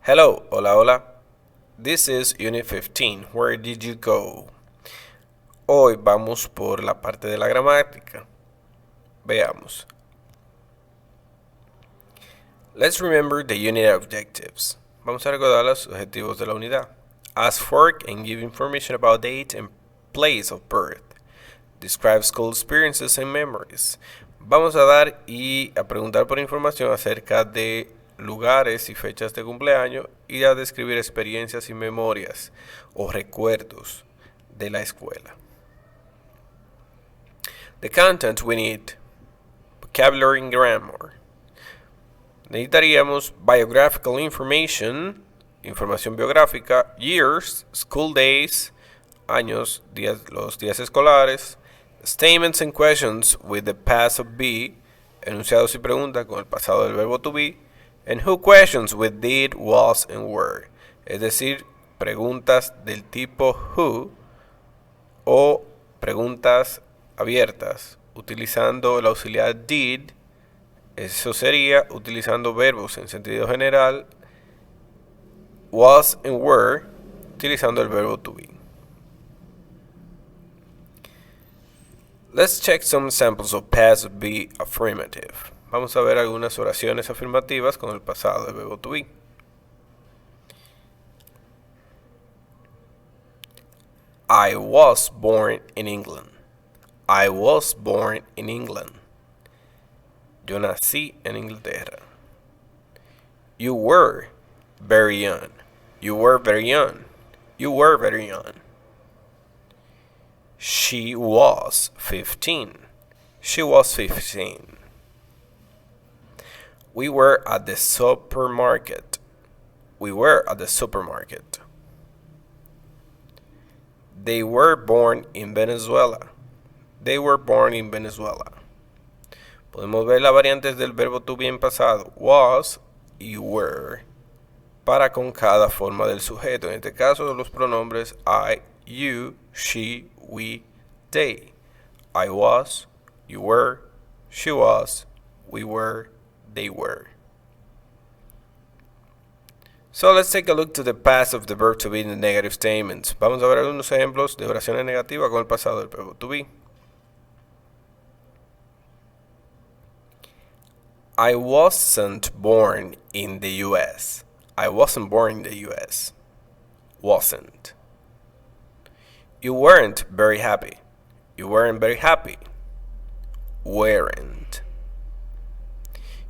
Hello, hola, hola. This is Unit 15. Where did you go? Hoy vamos por la parte de la gramática. Veamos. Let's remember the unit objectives. Vamos a recordar los objetivos de la unidad. Ask for and give information about date and place of birth. Describe school experiences and memories. Vamos a dar y a preguntar por información acerca de lugares y fechas de cumpleaños y a describir experiencias y memorias o recuerdos de la escuela. The content we need: vocabulary and grammar. Necesitaríamos biographical information, información biográfica, years, school days, años, días, los días escolares, statements and questions with the past of be, enunciados y preguntas con el pasado del verbo to be, and who questions with did, was, and were, es decir, preguntas del tipo who o preguntas abiertas utilizando el auxiliar did. Eso sería utilizando verbos en sentido general, was and were, utilizando el verbo to be. Let's check some examples of past be affirmative. Vamos a ver algunas oraciones afirmativas con el pasado del verbo to be. I was born in England. I was born in England. Yo nací en Inglaterra. You were very young. You were very young. You were very young. She was 15. She was 15. We were at the supermarket. We were at the supermarket. They were born in Venezuela. They were born in Venezuela. Podemos ver las variantes del verbo to be en pasado, was y were, para con cada forma del sujeto. En este caso, los pronombres I, you, she, we, they. I was, you were, she was, we were, they were. So let's take a look to the past of the verb to be in the negative statements. Vamos a ver algunos ejemplos de oraciones negativas con el pasado del verbo to be. I wasn't born in the US. I wasn't born in the US. Wasn't. You weren't very happy. You weren't very happy. Weren't.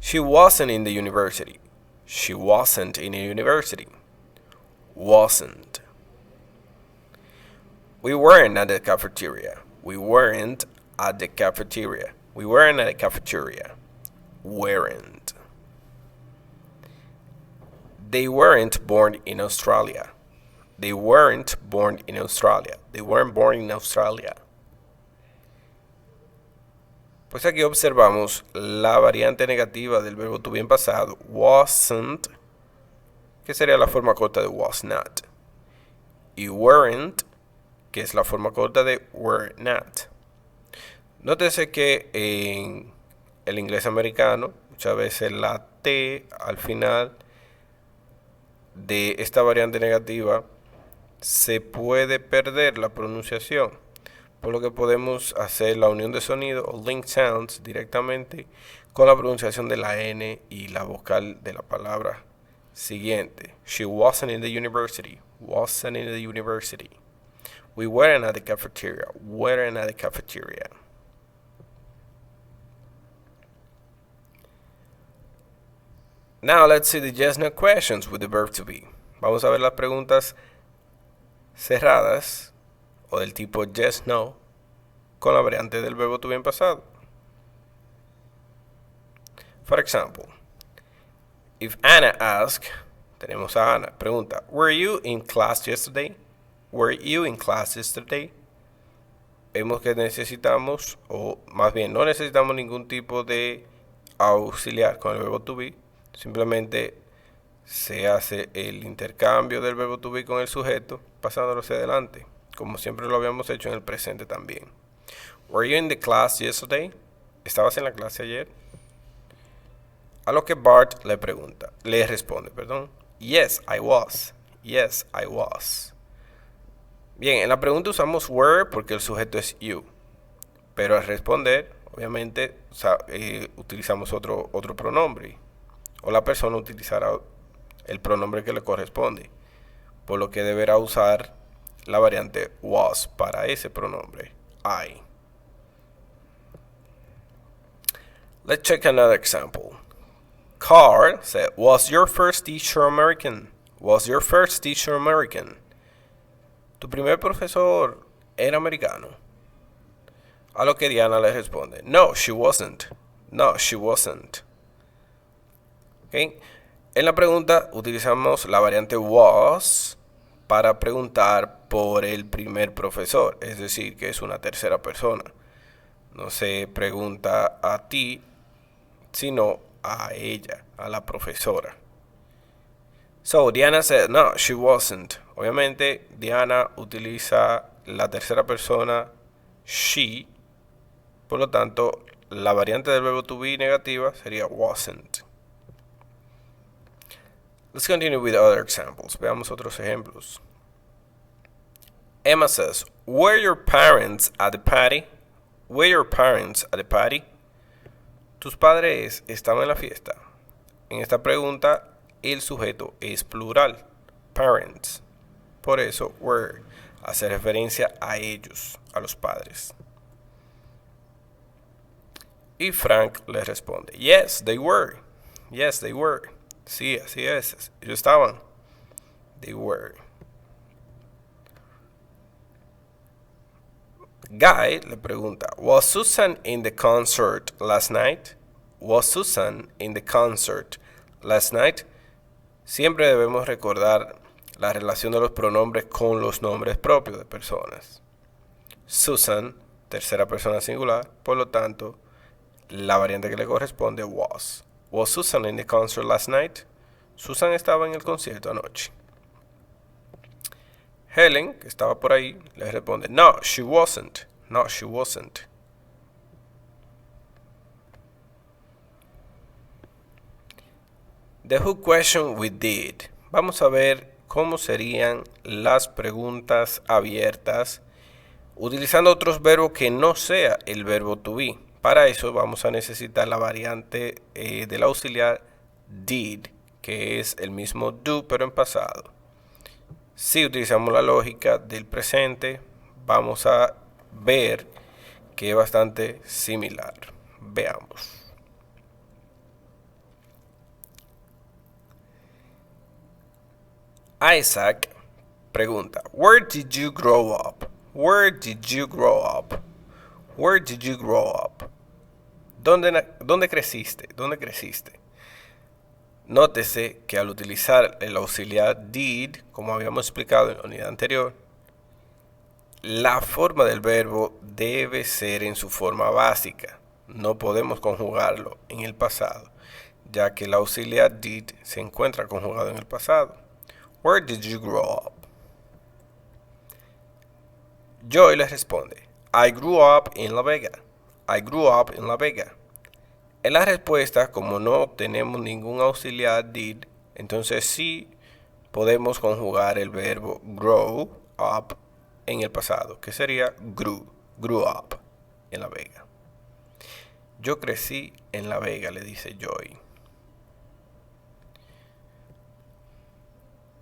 She wasn't in the university. She wasn't in the university. Wasn't. We weren't at the cafeteria. We weren't at the cafeteria. We weren't at the cafeteria. Weren't. They weren't born in Australia. They weren't born in Australia. They weren't born in Australia. Pues aquí observamos la variante negativa del verbo to be en pasado, wasn't, que sería la forma corta de was not, y weren't, que es la forma corta de were not. Nótese que en el inglés americano, muchas veces la T al final de esta variante negativa se puede perder la pronunciación, por lo que podemos hacer la unión de sonido o link sounds directamente con la pronunciación de la N y la vocal de la palabra siguiente. She wasn't in the university. Wasn't in the university. We weren't at the cafeteria. Weren't at the cafeteria. Now let's see the yes no questions with the verb to be. Vamos a ver las preguntas cerradas o del tipo yes no con la variante del verbo to be en pasado. For example, if Anna asks, tenemos a Ana, pregunta, were you in class yesterday? Were you in class yesterday? Vemos que necesitamos, o más bien no necesitamos ningún tipo de auxiliar con el verbo to be. Simplemente se hace el intercambio del verbo to be con el sujeto, pasándolo hacia adelante, como siempre lo habíamos hecho en el presente también. Were you in the class yesterday? ¿Estabas en la clase ayer? A lo que Bart le responde, Yes, I was. Yes, I was. Bien, en la pregunta usamos were porque el sujeto es you. Pero al responder, obviamente, utilizamos otro pronombre. O la persona utilizará el pronombre que le corresponde. Por lo que deberá usar la variante was para ese pronombre, I. Let's check another example. Carl said, was your first teacher American? Was your first teacher American? ¿Tu primer profesor era americano? A lo que Diana le responde, no, she wasn't. No, she wasn't. ¿Okay? En la pregunta utilizamos la variante was para preguntar por el primer profesor, es decir, que es una tercera persona. No se pregunta a ti, sino a ella, a la profesora. So, Diana said, no, she wasn't. Obviamente, Diana utiliza la tercera persona, she. Por lo tanto, la variante del verbo to be negativa sería wasn't. Let's continue with other examples. Veamos otros ejemplos. Emma says, were your parents at the party? Were your parents at the party? ¿Tus padres estaban en la fiesta? En esta pregunta, el sujeto es plural, parents. Por eso, were hace referencia a ellos, a los padres. Y Frank le responde, yes, they were. Yes, they were. Sí, así es. Ellos estaban. They were. Guy le pregunta, was Susan in the concert last night? Was Susan in the concert last night? Siempre debemos recordar la relación de los pronombres con los nombres propios de personas. Susan, tercera persona singular, por lo tanto, la variante que le corresponde was. Was Susan in the concert last night? Susan estaba en el concierto anoche. Helen, que estaba por ahí, le responde, no, she wasn't. No, she wasn't. The who question we did. Vamos a ver cómo serían las preguntas abiertas utilizando otros verbos que no sea el verbo to be. Para eso vamos a necesitar la variante del auxiliar did, que es el mismo do pero en pasado. Si utilizamos la lógica del presente, vamos a ver que es bastante similar. Veamos. Isaac pregunta, where did you grow up? Where did you grow up? Where did you grow up? ¿Dónde creciste? ¿Dónde creciste? Nótese que al utilizar el auxiliar did, como habíamos explicado en la unidad anterior, la forma del verbo debe ser en su forma básica. No podemos conjugarlo en el pasado, ya que el auxiliar did se encuentra conjugado en el pasado. Where did you grow up? Joy le responde, I grew up in La Vega. I grew up in La Vega. En la respuesta, como no tenemos ningún auxiliar did, entonces sí podemos conjugar el verbo grow up en el pasado, que sería grew up en La Vega. Yo crecí en La Vega, le dice Joy.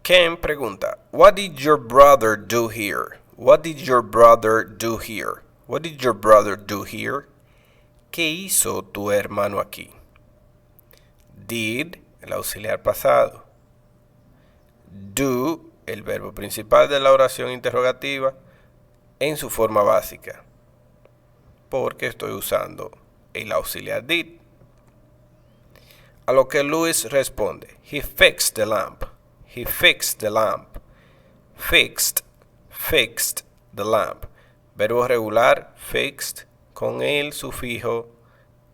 Ken pregunta, what did your brother do here? What did your brother do here? What did your brother do here? ¿Qué hizo tu hermano aquí? Did, el auxiliar pasado. Do, el verbo principal de la oración interrogativa, en su forma básica. Porque estoy usando el auxiliar did. A lo que Luis responde, he fixed the lamp. He fixed the lamp. Fixed the lamp. Verbo regular, fixed, con el sufijo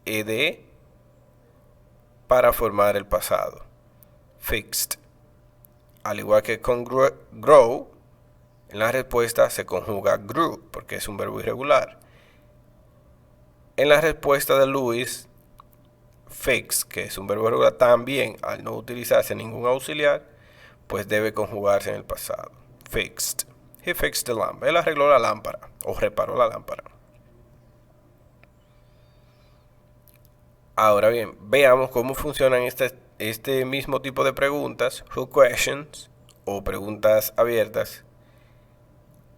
ed para formar el pasado. Fixed. Al igual que con grow, en la respuesta se conjuga grew, porque es un verbo irregular. En la respuesta de Luis, fix, que es un verbo irregular, también al no utilizarse ningún auxiliar, pues debe conjugarse en el pasado. Fixed. He fixed the lamp. Él arregló la lámpara o reparó la lámpara. Ahora bien, veamos cómo funcionan este mismo tipo de preguntas, hook questions o preguntas abiertas,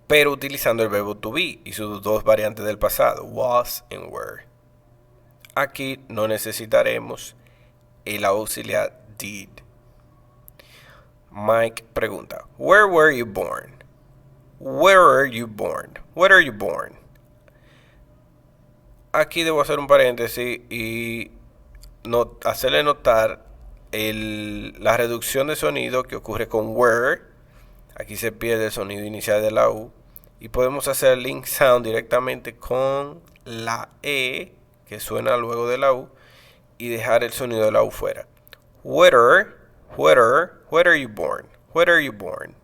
pero utilizando el verbo to be y sus dos variantes del pasado, was and were. Aquí no necesitaremos el auxiliar did. Mike pregunta, where were you born? Where are you born? Where are you born? Aquí debo hacer un paréntesis y hacerle notar la reducción de sonido que ocurre con where. Aquí se pierde el sonido inicial de la U y podemos hacer el link sound directamente con la E que suena luego de la U y dejar el sonido de la U fuera. Where are you born? Where are you born?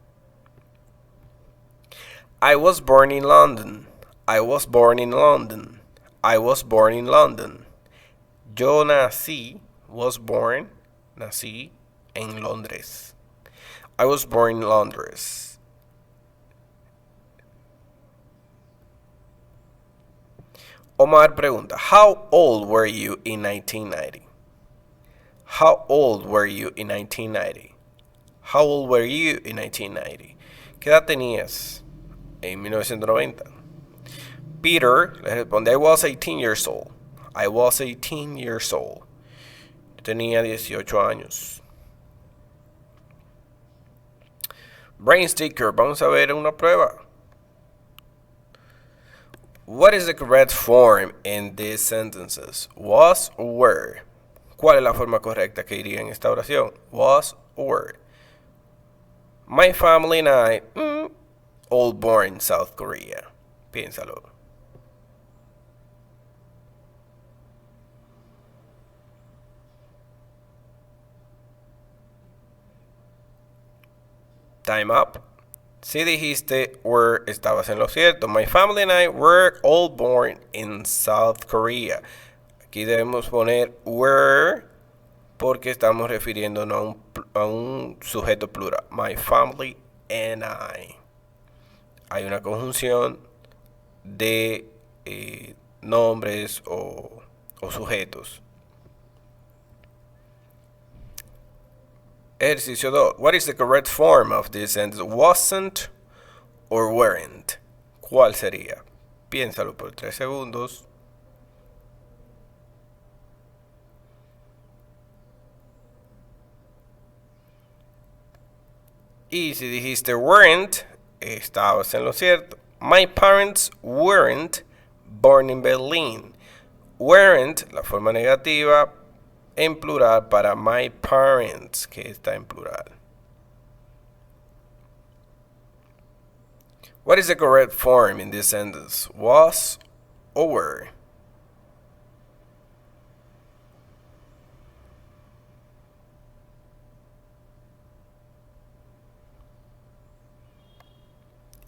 I was born in London. I was born in London. I was born in London. Yo nací en Londres. I was born in Londres. Omar pregunta, how old were you in 1990? How old were you in 1990? How old were you in 1990? ¿Qué edad tenías en 1990? Peter le responde, I was 18 years old. I was 18 years old. Yo tenía 18 años. Brain sticker, vamos a ver una prueba. What is the correct form in these sentences? Was or were? ¿Cuál es la forma correcta que iría en esta oración? Was or were? My family and I, all born in South Korea. Piénsalo. Time up. Si dijiste were, estabas en lo cierto. My family and I were all born in South Korea. Aquí debemos poner were porque estamos refiriéndonos a un sujeto plural. My family and I. Hay una conjunción de nombres o sujetos. Ejercicio 2. What is the correct form of this sentence? Wasn't or weren't? ¿Cuál sería? Piénsalo por 3 segundos. Y si dijiste weren't, estabas en lo cierto. My parents weren't born in Berlin. Weren't, la forma negativa, en plural para my parents, que está en plural. What is the correct form in this sentence? Was or were?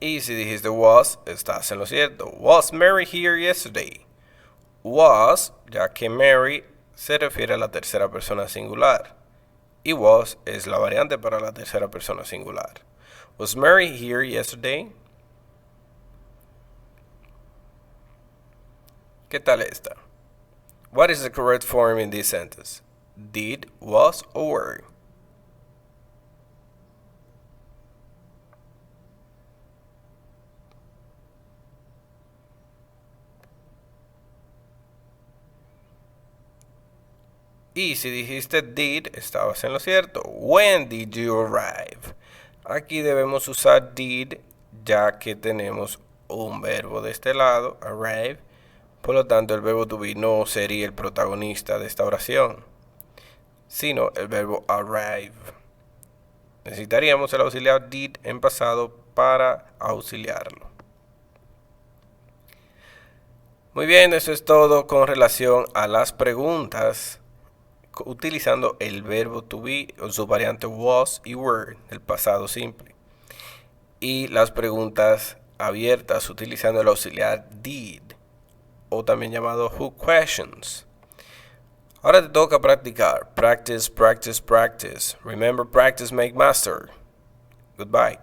Y si dijiste was, estás en lo cierto. Was Mary here yesterday? Was, ya que Mary se refiere a la tercera persona singular. Y was es la variante para la tercera persona singular. Was Mary here yesterday? ¿Qué tal esta? What is the correct form in this sentence? Did, was, or were? Y si dijiste did, estabas en lo cierto. When did you arrive? Aquí debemos usar did, ya que tenemos un verbo de este lado, arrive. Por lo tanto, el verbo to be no sería el protagonista de esta oración, sino el verbo arrive. Necesitaríamos el auxiliar did en pasado para auxiliarlo. Muy bien, eso es todo con relación a las preguntas utilizando el verbo to be o su variante was y were del pasado simple, y las preguntas abiertas utilizando el auxiliar did o también llamado hook questions. Ahora te toca practicar. Practice, practice, practice. Remember, practice make master. Goodbye.